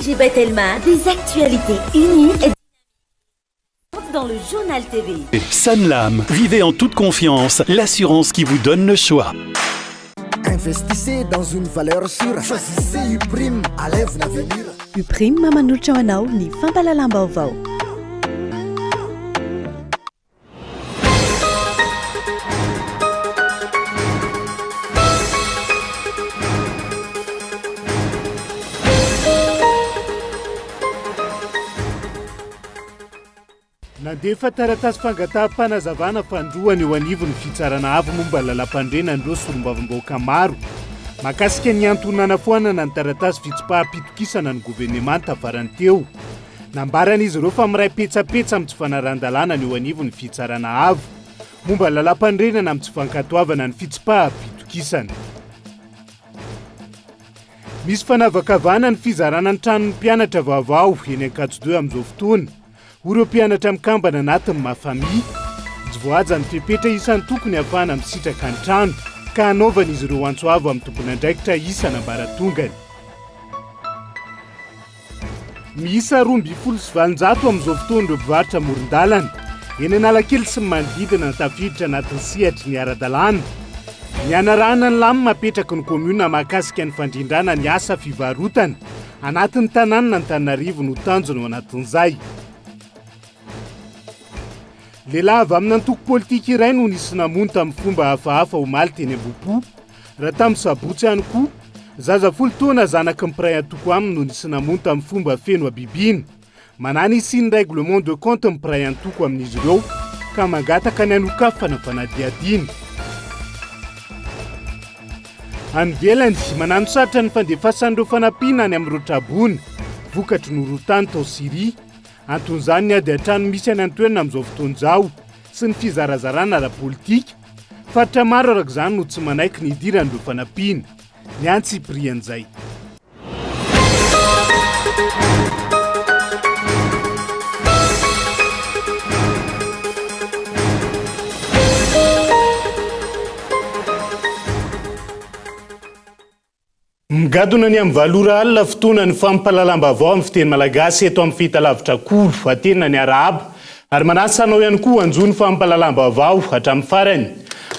Djiba Telma, des actualités uniques et dans le journal TV. Sanlam, vivez en toute confiance, l'assurance qui vous donne le choix. Investissez dans une valeur sûre. Choisissez Uprime à l'avenir. Uprime mamanoutra anao ny fampalalam-baovao. Nandefa taratasy fangataham-panazavana fandroany eo anivon'ny fitsarana avo momba lalam-pandrena andreo solombavambahoaka maro mahakasika ny antonana foanana ny taratasy fitsim-pahapitokisana ny gouvernement tavarany teo nambaran'izy ireo fa miray petsapetsa amin'ny tsy fanaran-dalàna ny eo anivon'ny fitsarana avo momba lalam-pandrenana amin'ny tsy fankatoavana ny fitsim-pahapitokisana. Misy fanavakavana ny fizarana ny tranon'ny mpianatra vaovao eny Ankatso-2 amin'izao fotoana. Ireo mpianatra mikambana anatin'ny mafamia jivoaja ny fepetra isan'ny tokony ahafahana misitraka ny trano ka hanaovana izy ireo antsoavo amin'ny tompon'andraikitra isana ambaratongany. Miisa 2,700 amin'izao fotoana ireo mpivarotra amoron-dalana eny Analakely sy ny manodidina tafiditra anatin'ny sehatry ny ara-dalàna. Ny anarahana ny lamy mapetraka ny komuna mahakasika ny fandrindrana ny asa fivarotana anatin'ny tanàna ny Antananarivo no tanjona ao anatin'izay. Lehilahy avy amin'ny antoko politika iray no nisy namono tamin'ny fomba hafahafa omaly teny Ambohipo. Raha tamin'ny sabotsy ihany koa, zaza 10 taona zanaky ny mpiray antoko aminy no nisy namono tamin'ny fomba feno abibiny. Manana isin'ny règlement de compte ny mpiray antoko amin'izy ireo ka mangataka ny anokafana fanadihadiny. Anivelany manano sarotra ny fandefasan'ireo fanampiana any amin'ireo trabona vokatry norotany tao Siria. Anton'izany ny ady an-trano misy any an-toerana amin'izao fotoana izao sy ny fizarazarana ara-politika faritra maro araka izany no tsy manaiky ny idiran'ireo fanampiana. Ny antsiprian'izay. Migadona ny amin'ny valora alina fotoana ny fampalalam-baovao amin'ny fiteny malagasy eto amin'ny fahitalavitra kolo atena ny arahaba ary manasa anao ihany koa anjony fampalalam-baovao hatramin'ny farany.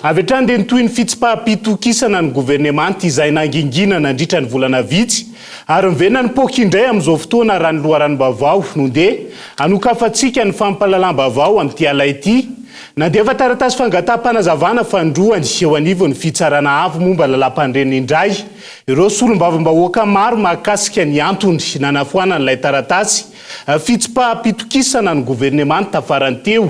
Avy hatrany dia nitoy ny fitsim-pahapitokisana ny gouvernement izay nangingina nandritra ny volana vitsy ary mivena ny pokindray amin'izao fotoana raha ny loharanom-baovao no ndeha anokafantsika ny fampalalam-baovao amin'ity alay ity. Nandefa taratasy fangataham-panazavana fandroany eo anivon'ny fitsarana avo momba lalam-pandrenana indray. Ireo solombavambahoaka maro mahakasika ny antony nanafoanan'ilay taratasy fitsim-pahapitokisana ny gouvernement tafarany teo.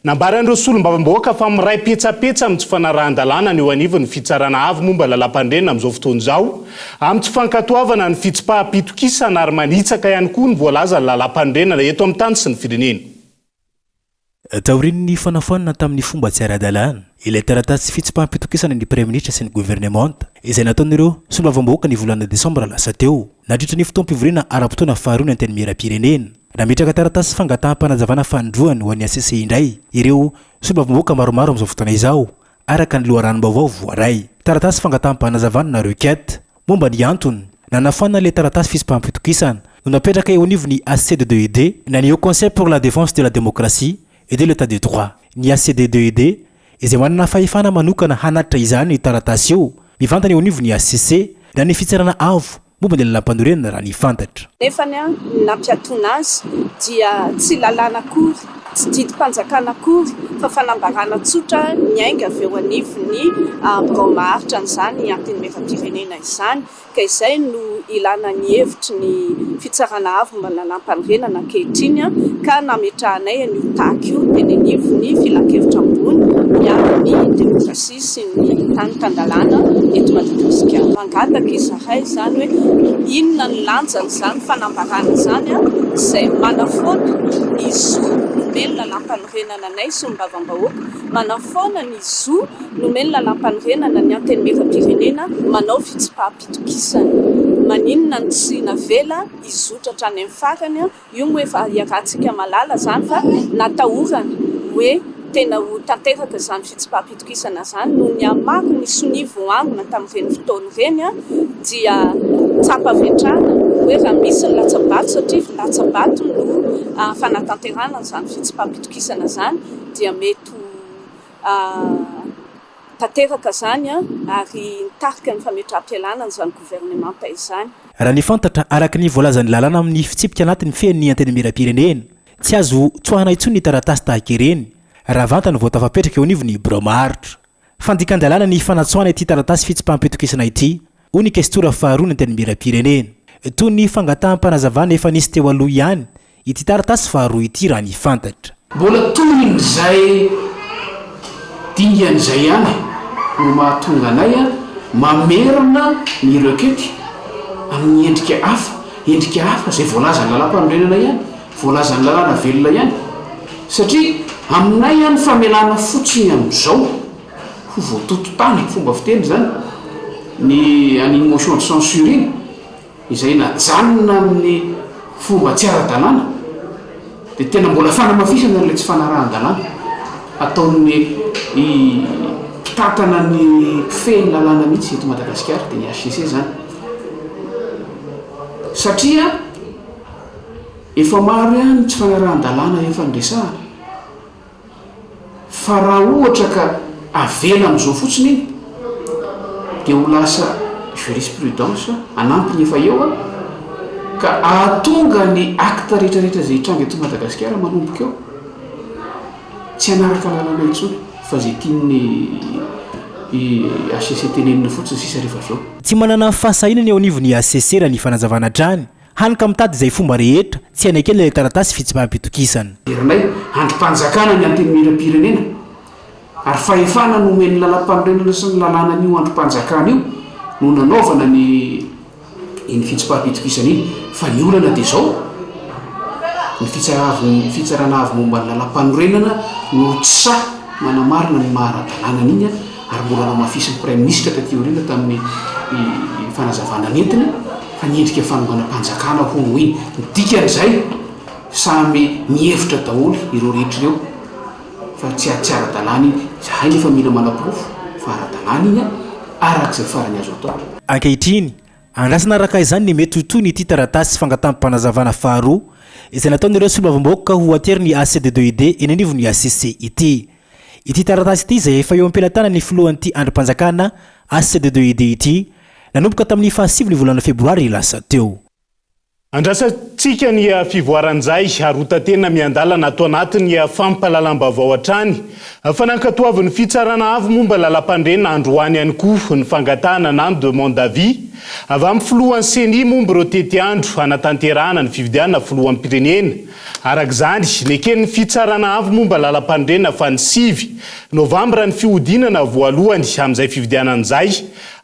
Nambaran'ireo solombavambahoaka fa miray petsapetsa amin'ny tsy fanarahan-dalàna eo anivon'ny fitsarana avo momba lalam-pandrenana amin'izao fotoana izao amin'ny tsy fankatoavana ny fitsim-pahapitokisana ary manitsaka ihany koa ny voalaza ny lalam-pandrenana eto amin'ny tany sy ny firenena. Taorian'ny fanafoanana tamin'ny fomba tsy ara-dalàna ilay taratasy fitsim-pahapitokisana ny premier ministre sy ny gouvernement izay nataon'ireo solombavambahoaka ny volana desambra lasa teo nadritra ny fotoam-pivoriana ara-potoana faharoa ny anteny miram-pirenena. Nametraka taratasy fangataham-panazavana fandroany ho an'ny ACC indray ireo solombavambahoaka maromaro amin'izao fotoana izao araka ny loharanom-baovao voaray. Taratasy fangataham-panazavana na requête momba ny antony nanafoanana ilay taratasy fitsim-pahapitokisana no napetraka eo anivon'ny ACD2ED na ny Haut Conseil pour la défense de la démocratie et de l'état de droit. Ny ACD2ED izay manana fahefana manokana hanatitra izany ny taratasy io mivantana eo anivon'ny ACC na ny fitsarana avo momba ny lalam-panorenana raha ny fantatra. Nefany nampiatona azy dia tsy lalàna akory, tsy didim-panjakana akory fa fanambarana tsotra ny ainga avy eo anivon'ny mbaomaharitra an'izany anteny miram-pirenena izany ka izay no ilana ny hevitry ny fitsarana avo mba lalam-panorenana ankehitriny ka nametrahanay ny taky io teny anivon'ny filan-kevitra ambony miaro-ny demokrasia sy ny tany tandalàna eto Madagasikara. Mangataka izahay izany hoe inona ny lanjan'izany fanambarana izany izay manafoana ny zo nomeny lalam-panorenana anay sy mibavambahoaka, manafoana ny zo nomeny lalam-panorenana ny anteny miram-pirenena manao fitsim-pahapitokisana. Maninona ny tsy navela izotra hatrany amin'ny farany io moa efa iarahantsika malala zany fa natahorana hoe tena ho tanteraka izany fitsim-pahapitokisana izany no ny amako ny sonivo angona tamin'ireny fotoana ireny dia tsapaventrana hoe raha misy ny latsabato satria latsabato no fanatanterana zany fitsipaham-pitokisana zany dia mety tanteraka zany ary nitarika ny fametraha-pialanana zany gouvernemanta izany. Raha ny fantatra araka ny voalazan'ny lalàna amin'ny fitsipika anatin'ny fen'ny antenimiram-pirenena tsy azo tsoahana intsony ny taratasy tahaka ireny raha vantany vao tafapetraka eo anivony bromaritra. Fandikan-dalàna ny fanatsoahana ity taratasy fitsipaham-pitokisana ity hoy ny kestora faharoa ny antenimiram-pirenena toy ny fangataham-panazavana efa nisy teo aloha ihany ity taratasy faharoa ity raha ny fantatra. Mbola toin'izay dingan'izay ihany no mahatonga anay mamerina ny rekety amin'ny endrika hafa zay voalazan'ny lalam-panorenana ihany, voalazan'ny lalàna velona ihany, satria aminay ihany famelana fotsiny amin'izao ho voatoto tany fomba fiteny zany ny an'iny motion de censure iny izay najanona amin'ny fomba tsy ara-dalàna dia tena mbola fanamafisana n'ilay tsy fanarahan-dalàna ataon'ny mpitatana ny mpifehy lalàna mihitsy eto Madagasikara dia ny HCC zany, satria efa maro ihany tsy fanarahan-dalàna efa ndresahana fa raha ohatra ka avela amin'izao fotsiny iny dia ho lasa jurisprudence anampy ny efa eo ka ahatonga ny acte rehetrarehetra zay hitranga eto Madagasikara manomboka eo tsy anaraka lalàna intsony fa zay tian'ny HCC tenenina fotsiny sisa rehefa avy eo. Tsy manana fahasahinana eo anivon'ny HCC raha ny fanazavana trany hanika mitady izay fomba rehetra tsy anakely ilay taratasy fitsipaham-pitokisana. Herinay androm-panjakana ny antenimiram-pirenena ary fahefana no omen'ny lalam-panorenana sy ny lalàna n'io androm-panjakana io no nanaovana ny fitsipaham-pitokisana iny fa ny olana dia zao ny fitsarana avy momba ny lalam-panorenana no tsa manamarina ny maharadalàna n'iny ary mbola namafisin'ny prime ministre taty aoriana tamin'ny fanazavana nentina fa niendrika fanonganam-panjakana hono iny dikan'izay samy mihevitra daholo ireo rehetra ireo fa tsy ara-dalàna iny zahay nefa mila manam-porofo fa ara-dalàna iny arak'izay farany azo atao. Ankehitriny andrasana araka izany ny mety toy ny ity taratasy fangataham-panazavana faharoa izay nataon'ireo solombavambaoaka ho atery ny ACD2ID eny anivon'ny HCC ity taratasy ity izay efa eo am-pelatana ny filohan'ity androm-panjakana ACD2ID ity nanomboka tamin'ny 7 volana febroary lasa teo. Andrasantsika ny fivoaran'izay arotatena miandalana atao anatin'ny fampahalalam-baovao hatrany fa nankatoavin'ny fitsarana avy momba lalam-pandrenona androany ihany koa ny fangatahana na ny demande d'avis avy amin'ny filohan'ny CENI momba ireo tety andro anatanterahana ny fividianana filohan'ny pirenena. Arak'izany nekeny ny fitsarana avy momba lalam-pandrenona fa ny 9 novambra ny fihodinana voalohany amin'izay fividianan'izay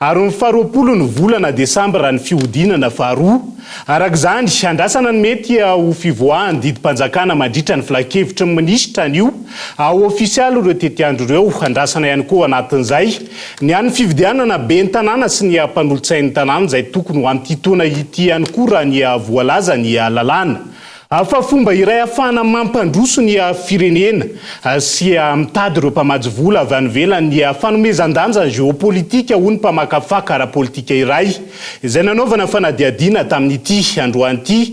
ary ny 20 ny volana desambra ny fihodinana faharoa. Arak'izany andrasana ny mety ho fivoahany didim-panjakana mandritra ny filakevitra ny minisitra an'io ao ofisialy ireo tety andro ireo. Andrasana ihany koa anatin'izay ny an'ny fividianana be ny tanàna sy ny mpanolotsain'ny tanàna izay tokony ho amin'ity taona ity ihany koa raha ny voalaza ny lalàna. Fa fomba iray ahafahana mampandroso ny firenena sy mitady ireo mpamady vola avy any ivelany ny fanomezan-danja géopolitika hoy ny mpamakafaka ara-politika iray izay nanaovana fanadiadiana tamin'ity androany ity.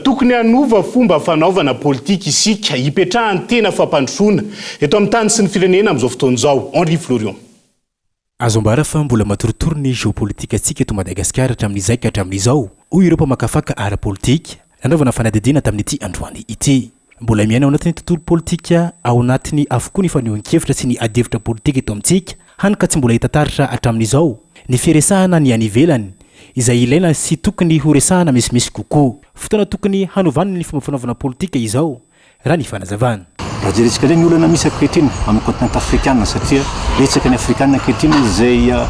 Tokony hanova fomba fanaovana politika isika hipetrahany tena fampandrosoana eto amin'ny tany sy ny firenena amin'izao fotoana izao. Henri Florian. Azo ambara fa mbola matoritory ny géopolitika antsika eto Madagasikara hatramin'izay ka hatramin'izao hoy ireo mpamakafaka ara-politika nanaovana fanadidina tamin'ity androany ity. Mbola miaina ao anatin'ny tontolo politika ao anatiny avokoa ny fanehoan-kevitra sy ny adihevitra politika eto amintsika hanika tsy mbola hita taratra hatramin'izao ny firesahana ny any ivelany izay ilaina sy tokony ho resahana misimisy kokoa. Fotoana tokony hanovana ny fomba fanaovana politika izao raha ny fanazavana. Raha jeretsika ilay ny olana misy ankehitriny amin'ny continent africain satria betsaka ny africain ankehitriny izay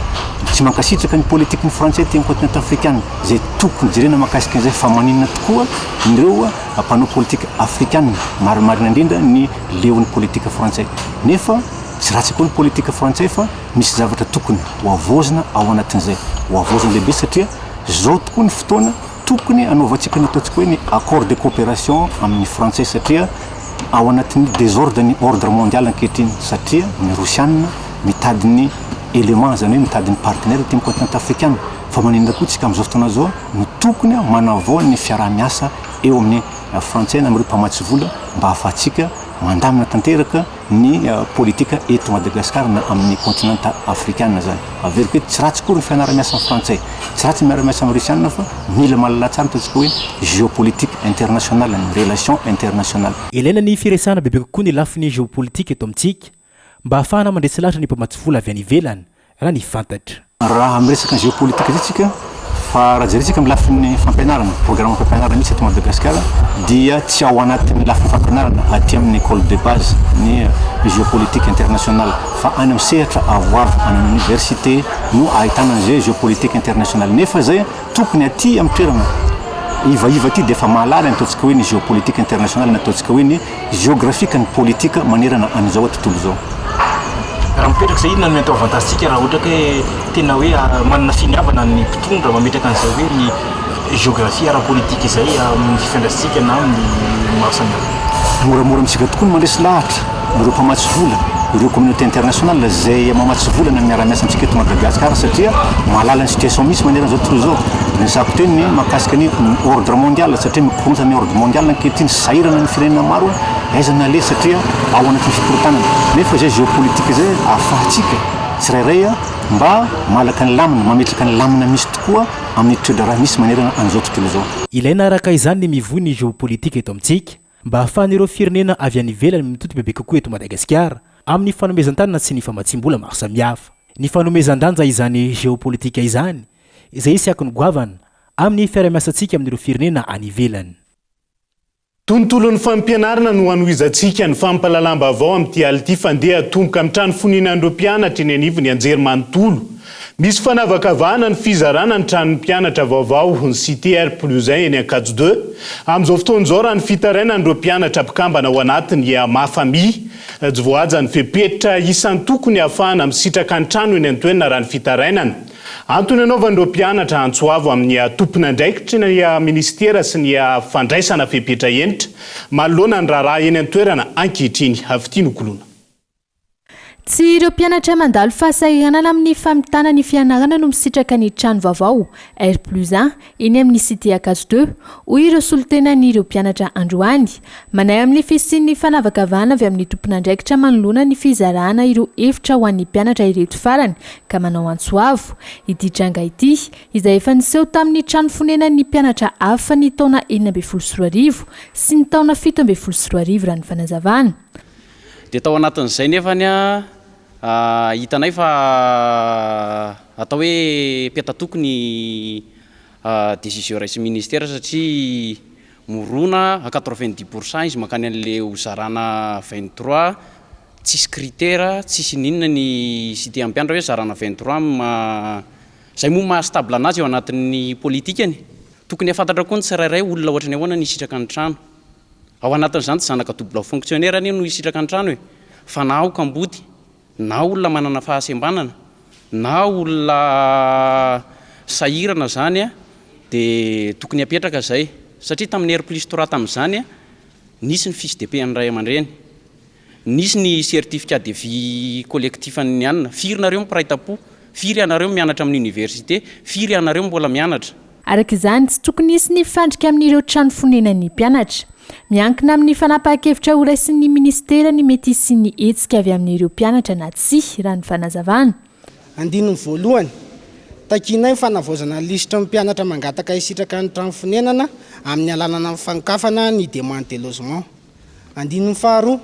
tsy mankasitraka ny politiky ny frantsay ty amin'ny continent africain zay tokony jerena makasika an'izay fa maninona tokoa ireo mpanao politika africain marimarina indrindra ny leon'ny politika frantsay nefa tsy ratsy koa ny politika frantsay fa misy zavatra tokony ho avozina ao anatin'izay ho avozina lehibe satria zao tokoa ny fotoana tokony anaovantsika ny ataontsika hoe ny accord de coopération amin'ny frantsay satria ao anatin'ny désordre ny ordre mondial ankehitriny satria ny rosianina mitady ny élément zany hoe mitady ny partenaire ty amin'ny continent africain fa maninona koa tsika amin'izao fotoana zao no tokony manavao ny fiarah-miasa eo amin'ny frantsay na amin'ireo mpamatsy vola mba hahafahantsika mandamina tanteraka ny politika eto Madagasikara na amin'ny continent africain zany. Averiko hoe tsy ratsy koa ny fianara-miasa amin'ny frantsay, tsy ratsy miara-miasa amin'ny russiana fa mila mahalala tsara ataontsika hoe géopolitique internationale, ny relation internationale. Ilaina ny firesahana bebe kokoa ny lafiny géopolitique eto amintsika mba ahafahana mandresy lahatra ny mpamatsy vola avy any ivelany raha ny fantatra. Raha miresaka géopolitique zay tsika fa raha jerentsika amin'ny lafin'ny fampianarana, programme fampianarana misy eto Madagasikara dia tsy ao anatin'ny lafin'ny fampianarana aty amin'ny école de base ny géopolitique internationale fa any amin'ny sehatra avoavo any amin'ny université no ahitana an'izay géopolitique internationale. Nefa zay tokony aty amin'ny toerana iva ty dia efa mahalala ny ataontsika hoe ny géopolitique internationale na ataontsika hoe ny géographique ny politika manerana an'izao tontolo zao. Raha mipetraka zay inona no atao avantagentsika raha ohatra hoe tena hoe manana finiavana ny mpitondra mametraka an'izay hoe ny géographie ara-politique izay amin'ny fifandrasitsika na amin'ny maro samihafa. Moramora amintsika tokoa ny mandresy lahatra ireo mpamatsy vola, ireo communauté internationale zay mamatsy vola na miara-miasa amintsika eto Madagasikara satria mahalala ny situation misy manerana zao tontolo zao. Resako teny ny mahakasika ny ordre mondial satria mikorontana ny ordre mondial ankehitriny sahirana ny firenena maro aiza nale satria ao anatin'ny fikorotanana. Nefa zay géopolitique zay ahafahantsika tsirairay mba malaka ny lamina, mametraka ny lamina misy tokoa amin'ny toedra raha misy manerana an'izao tontolo zao. Ilaina araka izany ny mivoy ny géopolitique eto amintsika mba ahafahan'ireo firenena avy any ivelany mitoto bebe kokoa eto Madagasikara amin'ny fanomezan-tany sy ny famatsim-bola maro samihafa. Ny fanomezan-danja izany géopolitique izany izay isiaky ny goavana amin'ny fiara-miasantsika amin'ireo firenena any ivelany. Tontolon'ny fampianarana no anohizantsika ny fampalalam-baovao amin'ity ality fandeha tomboka amin'ny trano foninan'ireo mpianatra eny anivony anjery manontolo. Misy fanavakavahana ny fizarana ny tranon'ny mpianatra vaovao ny cité R+1 eny Ankatso 2. Amin'izao fotoan'izao raha ny fitaraina n'ireo mpianatra mpikambana ao anatiny mafami. Jivoaja ny fepetra isan'ny tokony ahafahana misitraka ny trano eny antoenina raha ny fitarainana. Antony anaovan'ireo mpianatra antsoavo amin'ny tompona andraikitra ny ministera sy ny fandraisana fepetra enitra. Manoloana ny raharaha eny antoerana ankehitriny avy no kolona. Tsy ireo mpianatra mandalo fahasahiranana amin'ny famitana ny fianarana no misitraka ny trano vaovao R+1 eny amin'ny cité Ankatso 2 hoy ireo solotenany ireo mpianatra androany. Manay amin'ny fisin'ny fanavakavahana avy amin'ny tompon'andraikitra manoloana ny fizarana ireo efitra ho an'ny mpianatra ireto farany ka manao antsoavo. Ity tranga ity izay efa niseho tamin'ny trano fonenan'ny mpianatra hafa ny taona 2014 sy ny taona 2017 raha ny fanazavana. Dia tao anatin'izay nefany hitanay fa atao hoe petatoko ny décision raisy ministère satria morona à 90% izy makany an'le hozarana 23 tsisy critère tsisy ninona ny cité ampianatra hoe zarana 23 zay moa mahastable anazy eo anatin'ny politikany. Tokony afantatra koa ny tsirairay olona ohatra ny ahoana ny hisitraka ny trano. Ao anatin'izany tsy zanaka double fonctionnaire any no hisitraka ny trano hoe fa na kambody na olona manana fahasembanana na olona sahirana zany dia tokony apetraka zay satria tamin'ny R+3 tamin'izany nisy ny fiche de paie an'ny ray aman-dreny, nisy ny certificat de vie collectif an'ny anina, firy nareo mpiray tapo, firy anareo mianatra amin'ny université, firy anareo mbola mianatra. Araka izany tsy tokony hisy ny fandrika amin'ireo trano fonenan'ny mpianatra. Miankina amin'ny fanapahan-kevitra horaisin'ny ministera ny mety sy ny hetsika avy amin'ireo mpianatra na tsy raha ny fanazavana. Andininy voalohany, takinay ny fanavozana lisitra mpianatra mangataka hisitraka ny trano fonenana amin'ny alalana fankafana ny demande de logement. Andininy faharoa,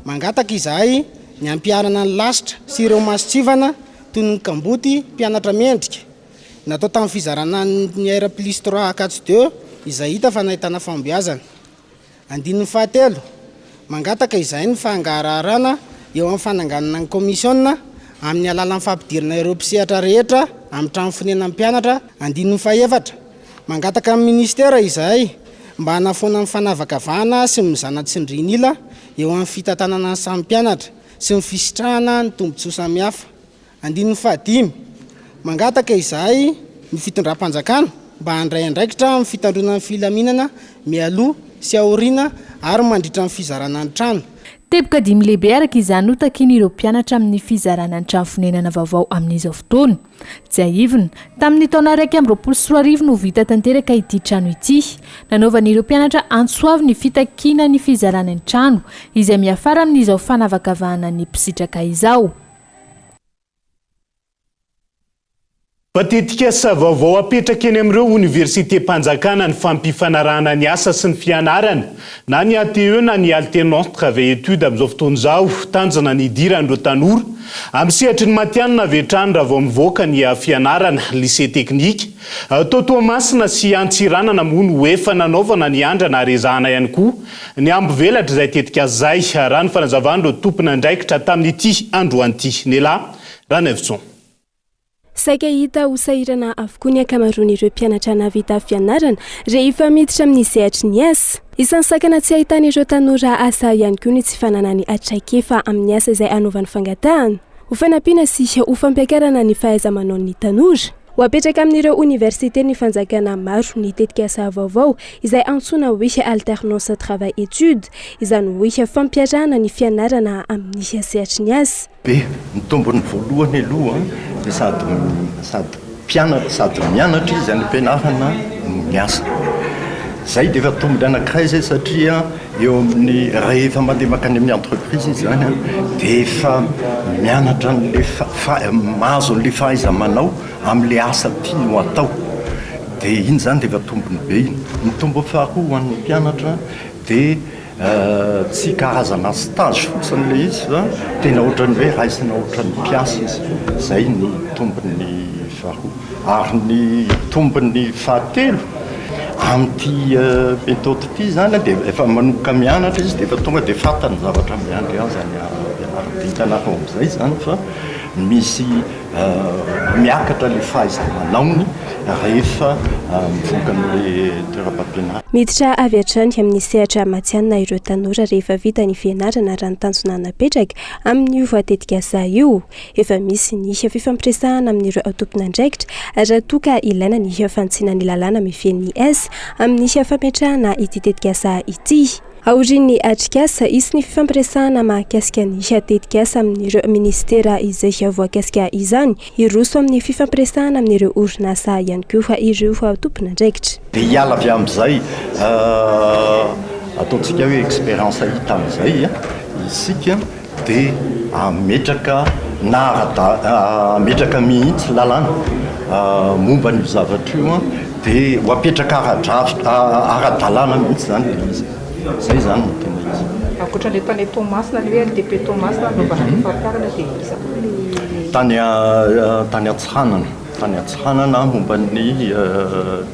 mangataka izahay ny ampiarana ny lasitra sy ireo masitsivana toy ny kamboty mpianatra mendrika. Natao tamin'ny fizarana ny R+3 Ankatso 2 izay hita fa nahitana fambeazana. Andininy fahatelo, mangataka izay ny fangararana eo amin'ny fananganana ny komisionna amin'ny alalan'ny fampidirana ireo mpisehatra rehetra amin'ny trano fonenan'ny mpianatra. Andininy fahaefatra, mangataka amin'ny ministera izay mba hanafoana ny fanavakavahana sy mizana tsindrinila eo amin'ny fitantanana ny samy mpianatra sy ny fisitrahana ny tombotsoa samihafa. Andininy fahadimy, mangataka izay ny fitondram-panjakana mba handray andraikitra amin'ny fitandrona ny filaminana mialoha sy aoriana ary mandritra ny fizarana ny trano. teboka 5 lehibe araka izany ho takian'ireo mpianatra amin'ny fizarana ny trano fonenana vaovao amin'izao fotoana. Tsy aivina, tamin'ny taona 2024 no vita tanteraka ity trano ity. Nanaovan'ireo mpianatra Antsoavy ny fitakiana ny fizarana ny trano izay miafara amin'izao fanavakavahana ny mpisitraka izao. Patetika sa vaovao apetraka eny amin'ireo université mpanjakana ny fampifanarahana ny asa sy ny fianarana na ny ATE na ny alternance travail étude amin'izao fotoana izao tanjona ny idiran'ireo tanora amin'ny sehatry ny matianina avy hatrany raha vao mivoaka ny fianarana lycée teknika. Totoamasina sy Antsiranana moa no efa nanaovana ny andrana arezahana ihany koa ny ambovelatra izay tetika zay raha ny fanazavana ireo tompona andraikitra tamin'ity androan'ity. Nela Ranevson. Saika hita ho sahirana avokoa ny ankamaroan'ireo mpianatra navita fianarana rehefa miditra amin'ny sehatry ny asa. Isan'ny sakana tsy ahitan'ireo tanora asa ihany koa ny tsy fananany atraikefa amin'ny asa izay anaovan'ny fangatahana. Ho fanampiana sy ho fampiakarana ny fahaiza-manaon'ny tanora. Ho apetraka amin'ireo université ny fanjakana maro ny tetika asa vaovao izay antsoina hoe alternance travail étude izany hoe fampiarahana ny fianarana amin'ny sehatry ny asa. Be mitombony voalohany aloha dia sady mpianatra sady mianatra izy any ampianarana miasa. Zay dia efa tombony anankiray zay satria eo amin'ny rehefa mandeha makany amin'ny entreprise izy zany dia efa mianatra n'le mahazo n'le fahaiza-manao amin'le asa tiany atao. Dia iny zany dia efa tombony be iny. Ny tombo faharoa an'ny mpianatra dia tsy karazana stage fotsiny le izy fa tena ohatrany hoe raisina ohatrany mpiasa izy. Zay ny tombony faharoa. Ary ny tombony fahatelo amin'ity méthode ity zany dia efa manomboka mianatra izy dia efa tonga dia fantany zavatra miandry azy any ampianarana. Dia hitanareo amin'izay zany fa misy miakatra le fahaiza-manaony rehefa mivoaka amin'le toeram-pampianarana. Miditra avy hatrany amin'ny sehatra matianina ireo tanora rehefa vita ny fianarana raha ny tanjona napetraka amin'ny io voatetika asa io. Efa misy ny fifampiresahana amin'ireo tompon'andraikitra raha toka ilaina ny fantsiana ny lalàna mifehy asa amin'ny fampiatrahana ity tetika asa ity. Aorian'ny atrikasa isy ny fifampiresahana mahakasika ny tetika asa amin'ireo ministera izay voakasika izany iroso amin'ny fifampiresahana amin'ireo orinasa ihany koa ireo tompon'andraikitra. Dia hiala avy amin'izay ataontsika hoe expérience hita amin'izay isika dia ametraka ametraka mihitsy lalàna momba ny zavatra io dia ho apetraka ara-dalàna mihitsy zany le izy. Zay zany no tena izy. Ankoatran'ilay tany Tomasina le hoe LDP Tomasina anaovana ny fampianarana dia tany Antsiranana momba ny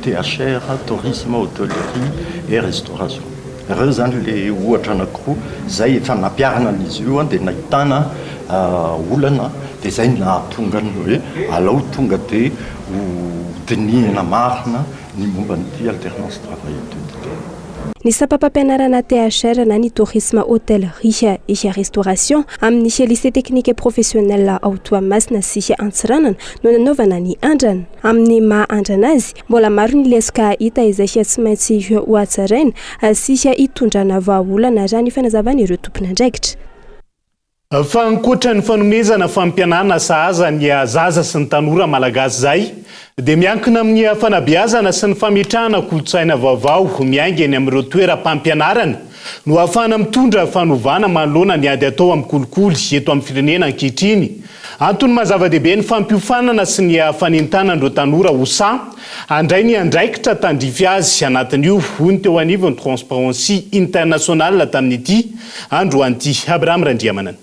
THR tourisme hôtellerie et restauration. Ireo zany le ohatra anankiroa zay efa nampiarana an'izy io dia nahitana olana dia zay nahatonga ny hoe alao tonga dia ho dinihana marina ny momba nyity alternance travail étude. Ny sampam-pampianarana THR na ny tourisme hôtellerie et restauration amin'ny lycée technique et professionnel ao Toamasina sy Antsiranana no nanaovana ny andrana. Amin'ny maha andrana azy mbola maro ny lesoka hita izay tsy maintsy ho hatsaraina sy hitondrana vahaolana raha ny fanazavana ireo tompon'andraikitra. Fa ankoatra ny fanomezana fampianarana sahaza ny zaza sy ny tanora malagasy zay dia miankina amin'ny fanabeazana sy ny fametrahana kolotsaina vaovao miaingany amin'ireo toeram-pampianarana no ahafahana mitondra fanovana manoloana ny ady atao amin'ny kolikoly eto amin'ny firenena ankehitriny. Antony mazava-dehibe ny fampiofanana sy ny fanentanan'ireo tanora ho handray ny andraikitra tandrify azy anatin'io hoy ny teo anivon'ny Transparency International tamin'ity androan'ity. Abraham Randriamanana.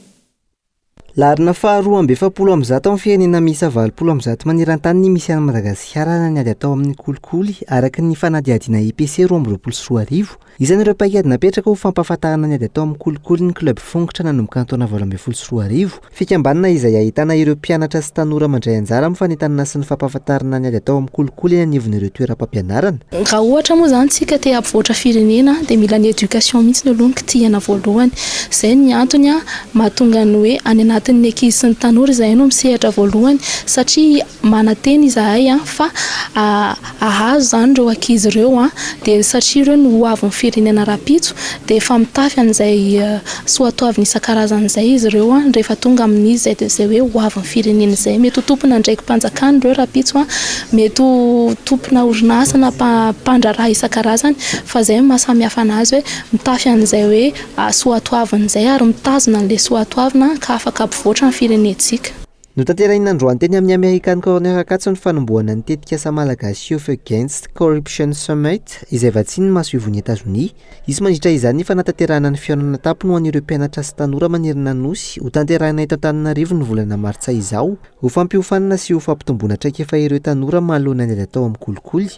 Larina faharoa amby 70 amin'ny 100 amin'ny firenena misy 20 amin'ny 100 maneran-tany misy any Madagasikara ny ady atao amin'ny kolikoly araka ny fanadihadiana IPC 2024. Izany ireo paikady napetraka ho fampahafantarana ny ady atao amin'ny kolikoly ny club fongotra nanomboka ny taona 2024. Fikambanana izay ahitana ireo mpianatra sy tanora mandray anjara amin'ny fanentanana sy ny fampahafantarana ny ady atao amin'ny kolikoly eny anivon'ireo toeram-pampianarana. Raha ohatra moa zany tsika te hampivoatra firenena dia mila ny éducation mihitsy ny aloha ny kitihana voalohany. Zay ny antony mahatonga ny hoe any anaty anatin'ny ankizy sy ny tanora izay no misehatra voalohany satria manateny izahay fa ahazo zany ireo ankizy ireo dia satria ireo no hoavin'ny firenena rapitso dia efa mitafy an'izay soatoavina isan-karazany izay izy ireo rehefa tonga amin'izy zay dia izay hoe hoavin'ny firenena izay mety ho tompona ndraiky mpanjakany ireo rapitso mety ho tompona orinasa na mpandraraha isan-karazany fa zay mahasamihafa anazy hoe mitafy an'izay hoe soatoavina izay ary mitazona an'ilay soatoavina ka afaka ampivoatra ny firenentsika. Notanterahina androany teny amin'ny American Corner Akatso ny fanombohana ny tetikasa malagasy Youth Against Corruption Summit izay vatsiny mahasoivon'ny Etazonia. Izy mandritra izany ny fanatanterahana ny fihaonana tampony ho an'ireo mpianatra sy tanora manerana nosy ho tanterahina eto Antananarivo ny volana martsa izao ho fampiofanana sy ho fampitomboana traikefa ireo tanora mahalona ny atao amin'ny kolikoly.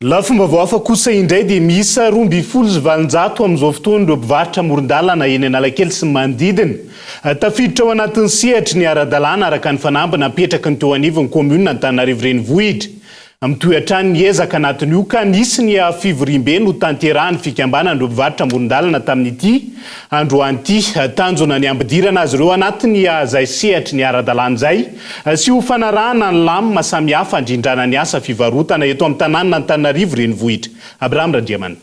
Lafomba hafa kosa indray dia miisa 2,700 amin'izao fotoana ireo mpivarotra amoron-dalana eny Analakely sy manodidina tafiditra ao anatin'ny sehatry ny ara-dalàna araka ny fanambana apetraka ny teo anivon'ny komunina Antananarivo renivohitra. Mitoetrany ny ezaka anatin'io ka nisy ny fivoriam-be no tanterahany fikambanan'ireo mpivarotra amoron-dalana tamin'ity androany ity tanjona ny ambidirana azy ireo anatin'ny izay sehatry ny ara-dalàna izay sy ho fanarahana ny lamina samihafa andrindrana ny asa fivarotana eto amin'ny tanàna Antananarivo renivohitra. Abraham Randriamana.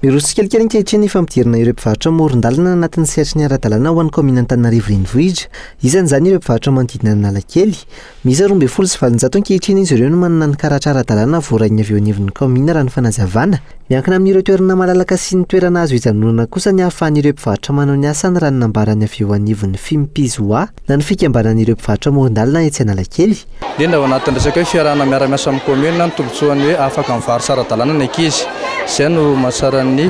Miroso tsikelikely ankehitriny ny fampidirana ireo mpivarotra amoron-dalana anatin'ny sehatry ny ara-dalàna ho an'ny komina Antananarivo renivohitra. Isan'izany ireo mpivarotra manodidina ny Analakely. Misy 2,700 ankehitriny izy ireo no manana ny karatra ara-dalàna voarainy avy eo anivon'ny komina raha ny fanazavana. Miankina amin'ireo toerana malalaka sy ny toerana azo hijanonana kosa ny ahafahan'ireo mpivarotra manao ny asa ny raha nambarany avy eo anivon'ny Fimpizoa na ny fikambanan'ireo mpivarotra amoron-dalana etsy Analakely. Indrindra ao anatin'ny resaka hoe fiarahana miara-miasa amin'ny komina ny tombotsoany hoe afaka mivarotra ara-dalàna ny ankizy. Izay no mahatsara ny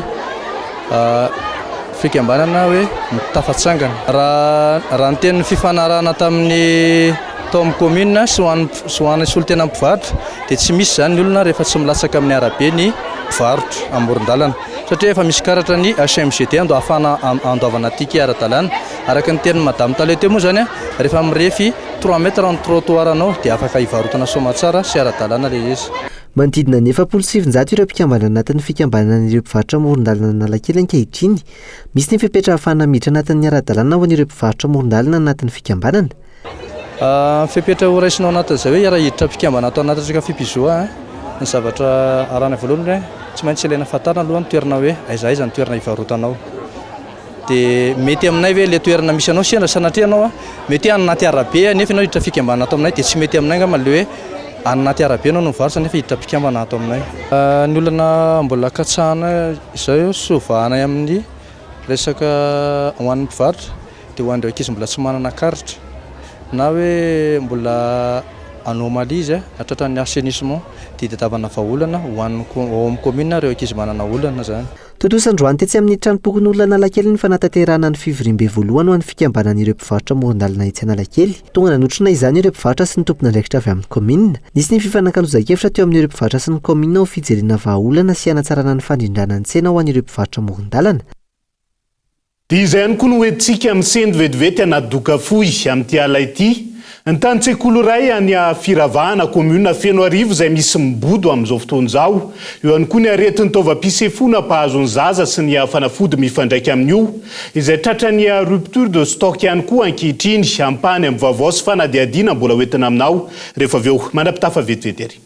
fikambanana hoe tafatsangana. Raha ny tenin'ny fifanarahana tamin'ny tao amin'ny komina sy ho an'ny solotena mpivarotra dia tsy misy zany ny olona rehefa tsy milatsaka amin'ny arabe ny mpivarotra amoron-dalana satria efa misy karatra ny HMGT ando ahafana andovana tiky ara-dalàna araka ny tenin'ny madame taloha teo moa zany rehefa mirefy 3 mètres ny trottoir anao dia afaka hivarotana somatsara sy ara-dalàna ilay izy. Manodidina ny 7,700 ireo mpikambanana anatin'ny fikambanan'ireo mpivarotra amoron-dalana Analakely ankehitriny. Misy ny fepetra ahafana miditra anatin'ny ara-dalàna ho an'ireo mpivarotra amoron-dalana anatin'ny fikambanana. Fepetra ho raisinao anatin'izay hoe raha hiditra mpikambana atao anatin'ny resaka Fimpizoa ny zavatra arahana voalohany tsy maintsy ilaina fatarina aloha ny toerana hoe aiza aiza ny toerana hivarotanao. Dia mety aminay hoe ilay toerana misy anao sendra sanatria anao mety anaty arabe nefa ianao hiditra fikambana atao aminay dia tsy mety aminay angamba le hoe anaty arabe anao no mivarotra nefa hiditra mpikambana atao aminay. Ny olona mbola katsahana izao sovahanay amin'ny resaka ho an'ny mpivarotra dia ho an'ireo ankizy mbola tsy manana karitra na hoe mbola anomaly izy atratran'ny assainissement dia tadiavana vahaolana ho amin'ny komina ireo ankizy manana olana zany. Totosandroany tetsy amin'ny tranom-pokon'olona Analakely ny fanatanterahana ny fivoriam-be voalohany ho an'ny fikambanan'ireo mpivarotra amoron-dalana etsy Analakely. Tonga nanotrona izany ireo mpivarotra sy ny tompona andraikitra avy amin'ny komina. Nisy ny fifanankalozan-kevitra teo amin'ireo mpivarotra sy ny komina ho fijerena vahaolana sy hanatsarana ny fandrindrana ny tsena ho an'ireo mpivarotra amoron-dalana. Dia izay ihany koa no hoentsika amin'ny sendo vetivety anaty dokafohy amin'ity ala ity. Ny tany-tsekoly iray any firavahana komuna Feno Arivo izay misy mibodo amin'izao fotoana izao. Eo ihany koa ny aretin'ny taovam-pisefona mpahazon'ny zaza sy ny fanafody mifandraika amin'io izay tratran'ny rupture de stock ihany koa ankehitriny ampany amin'ny vaovao sy fanadihadiana mbola hoentina aminao rehefa avy eo mandrapitafa vetivety ery.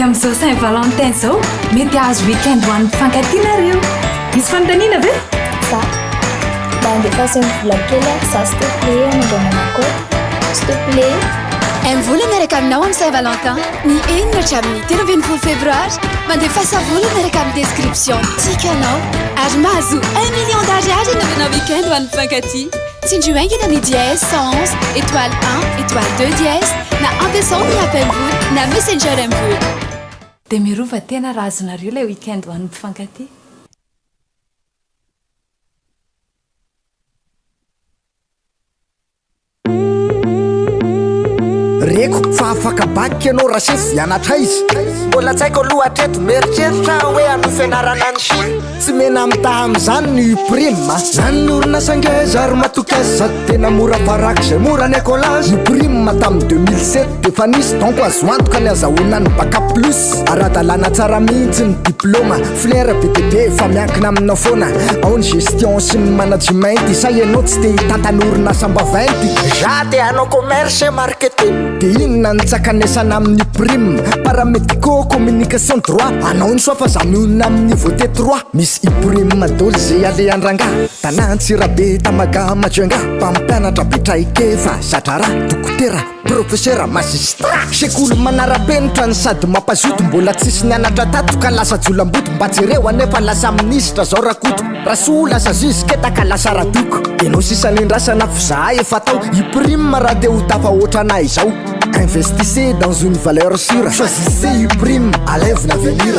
Amin'izao Saint-Valentin zao mety azo weekend ho an'ny mpifankatianareo. Misy fanontaniana ve? Za mba andefa ny vola kely za s'il te plaît anangonanako s'il te plaît. Vola miaraka aminao amin'ny Saint-Valentin ny 1 hatramin'ny 13 febroary mandefasa vola miaraka amin'ny description tikanao ary mahazo 1 million d'ariary anaovana weekend ho an'ny mpifankatia. Tsindrio haingana ny dièse 111 étoile 1 étoile 2 dièse na ampiasao ny appel vola na messenger vola. Dia mirova tena raha azonareo ilay weekend ho an'ny mpifankatia. Reko fa fa afaka baky ianao raha sefy ianatra izy mbola tsy haiko lohatreto meritreritra hoe amin'ny fianarana any tsy mena amitaha am'izany ny prime zany ny orinasangeza ary matokeza sady tena mora varaka zay mora ny écolage ny prime tamin'ny 2007 de fa nisy donc azo antoka ny azahoana ny baka plus ara-dalàna tsara mihitsy ny diplôma flera bbb fa miankina aminao foana ao ny gestion sy ny management sa ianao tsy te hitantan'orina sambavainty za te anao commerce marketing de inona ny tsakanesana amin'ny prime paramédico communication droit anao ny soa fa za mionina amin'ny niveau T3 misy iprime madoly zay ale andrangà tanantsirabe tamaga majoenga mpampianatra betraikefa satrara dokotera professeur magistrat sekolo manara-penitra ny sady mampazoto mbola tsisy nianatra tato ka lasa jolamboto mba jereo anefa lasa ministra zao rakoto raso lasa zisketaka lasa radoko enao sisan'indrasana fiza efa tao iprime raha te ho tafa ohatrana izao investissez dans une valeur sûre choisissez iprime à lève l'avenir.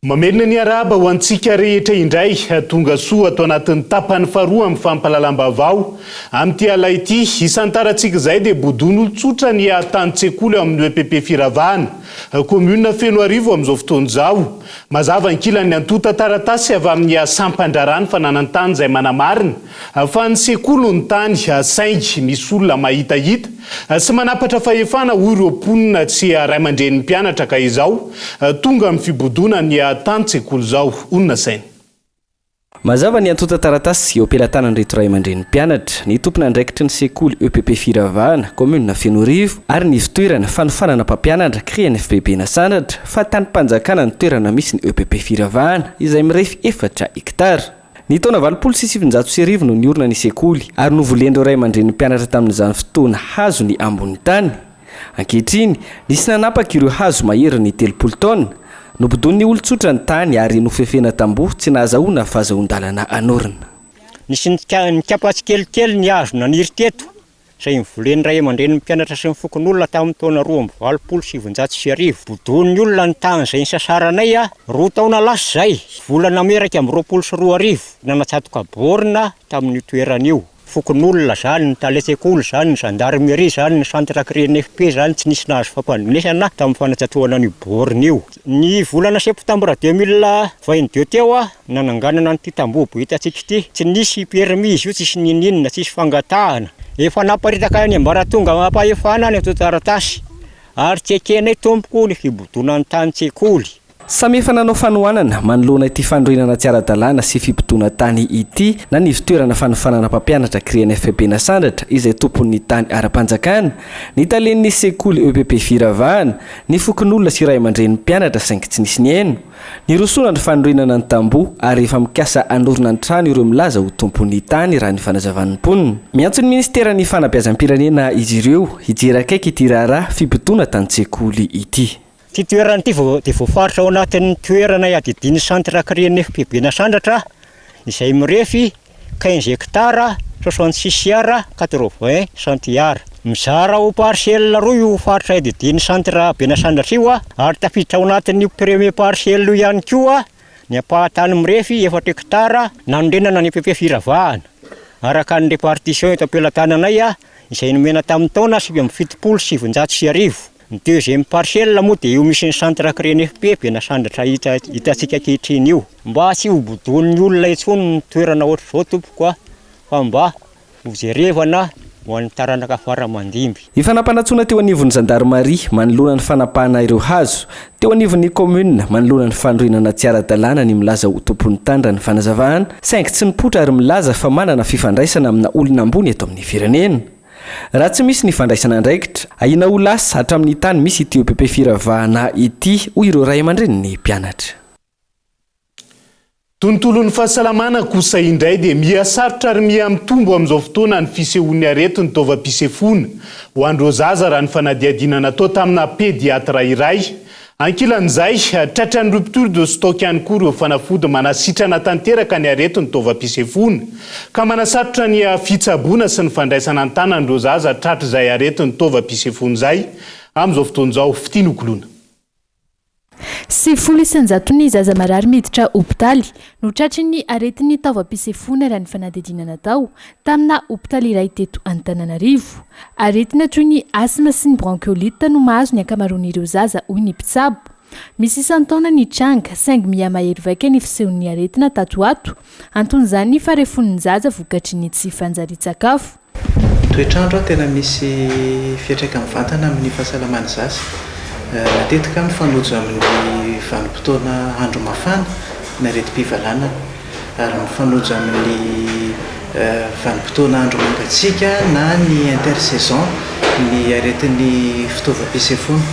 Mamerina ny araba ho antsika rehetra indray tonga soa atao anatin'ny tapany faharoa amin'ny fampalalam-bavao amin'ity alay ity isantarantsika izay dia bodon'olon-tsotra ny tany-tsekoly amin'ny EPP Firavahana commune Feno Arivo amin'izao fotoana izao mazava ankilany antota taratasy avy amin'ny sampandrarany fananan-tany izay manamarina fa ny sekoly ny tany saingy misy olona mahitahita sy manapatra fahefana hoy ireo mponina tsy ray aman-dren'ny mpianatra ka izao tonga amin'ny fibodona ny tany-tsekoly izao onona sainy. Mazava ny antota taratasy eo ampelantanany reto ray aman-dren'ny mpianatra ny tompona andraikitry ny sekoly EPP Firavahana commune Feno Arivo ary ny fitoerana fanofanana mpampianatra CNFPB na sandratra fa tany mpanjakana ny toerana misy ny EPP Firavahana izay mirefy 4 hektara. Ny taona 2009 no niorina ny sekoly ary novolendreo ray aman-dren'ny mpianatra tamin'izany fotoana hazo ny ambony tany. Ankehitriny nisy nanapaka ireo hazo mahery ny 30 taona. Nobodon'ny olon-tsotra ny tany ary nofefena tamboho tsy nahazahoana fahazahon-dalana anorina. Nisy nikapatsy kelikely ny hazo naniry teto izay nivolen'ny ray aman-dren'ny mpianatra sy ny fokon'olona tamin'ny taona 2007. Bodon'ny olona ny tany izay nisasaranay 2 taona lasa zay volana meraka amin'ny 22 nanatsatoka borina tamin'ny toeran'io. Fokon'olona zany ny tale-tsekoly zany ny gendarmerie zany ny centre CNFP zany tsy nisy nahazo fampandresana tamin'ny fanatsatoana ny borina io. Ny volana septambra 2022 teo nananganana nyty tamboho hitatsika ity tsy nisy permis io tsisy ninina tsisy fangatahana efa naparitaka ny ambaratonga mampahefana ny ato taratasy ary tsy ekenay tompoko ny fibodona ny tany-tsekoly. Samy efa nanao fanohanana manoloana ity fandroinana tsy ara-dalàna sy fibodona tany ity na ny fitoerana fanofanana mpampianatra CNFPB na sandratra izay tompon'ny tany ara-panjakana ny talen'ny sekoly EPP Firavahana ny fokon'olona sy ray aman-dren'ny mpianatra saingy tsy nisy ny eno ny rosona ny fandroinana ny tamboho ary efa mikasa andorona ny trano ireo milaza ho tompon'ny tany raha ny fanazavan'ny mponina. Miantso ny ministeran'ny fanabeazam-pirenena izy ireo hijery akaiky ity raharaha fibodona tany-tsekoly ity. Ty toerana ity dia voafaritra ao anatin'ny toerana iadidin'ny centre CNFPB na sandratra izay mirefy 15 hektara 66 ara 80 centiara. Mizara ho parcelle roa io faritra iadidin'ny centre be na sandratra io ary tafiditra ao anatin'ny premier parcelle io ihany koa ny ampahatany mirefy 4 hektara nanondrenana ny EPP Firavahana araka ny répartition eto ampelantananay izay nomena tamin'ny taona 770 Ny deuxième parcelle moa dia io misy ny centre CNFP be na sandratra hitatsika ankehitriny io. Mba tsy ho bodon'ny olona intsony ny toerana ohatr' izao tompoko fa mba ho jerevana ho an'ny taranaka faramandimby. Ny fanampanatsoana teo anivon'ny gendarmerie manoloana ny fanapahana ireo hazo, teo anivon'ny commune manoloana ny fandroinana tsy ara-dalàna ny milaza ho tompon'ny tany raha ny fanazavahana, saingy tsy nipotra ary milaza fa manana fifandraisana amina olona ambony eto amin'ny firenena. Raha tsy misy ny fandraisana andraikitra, ahina ho lasa hatramin'ny tany misy ity EPP Firavahana ity hoy ireo ray aman-dreny ny mpianatra. Tontolon'ny fahasalamana kosa indray dia mihasarotra ary miamitombo amin'izao fotoana ny fisehoan'ny aretin'ny taovam-pisefona ho andreo zaza raha ny fanadihadina natao tamina pediatra iray ankilan'izay tratran'ny rupture de stock ihany koa ireo fanafody manasitrana tanteraka ny aretiny taova-pisefona ka manasatotra ny fitsaboana sy ny fandraisana an-tanan'ireo zaza tratra izay aretiny taova-pisefona izay amin'izao fotoan'izao fitianokolona. Sy folo isanjato ny zaza marary miditra hopitaly no tratry ny aretiny taova-pisefona raha ny fanadidinana tao tamina hopitaly iray teto Antananarivo. Aretina toy ny asma sy ny bronchiolite no mahazo ny ankamaroan'ireo zaza hoy ny mpitsabo. Misy isan-taona ny tranga saingy miha-mahery vaika ny fisehon'ny aretina tato ato anton'izany farefon'ny zaza vokatry ny tsy fanjari-tsakafo. Toetrandro tena misy fiantraikany vatana amin'ny fahasalaman'ny zaza. Matetika mifanojo amin'ny vanim-potoana andro mafana ny aretim-pivalanana ary mifanojo amin'ny vanim-potoana andro mangatsiaka na ny intersaison ny aretin'ny fitaovam-pisefona.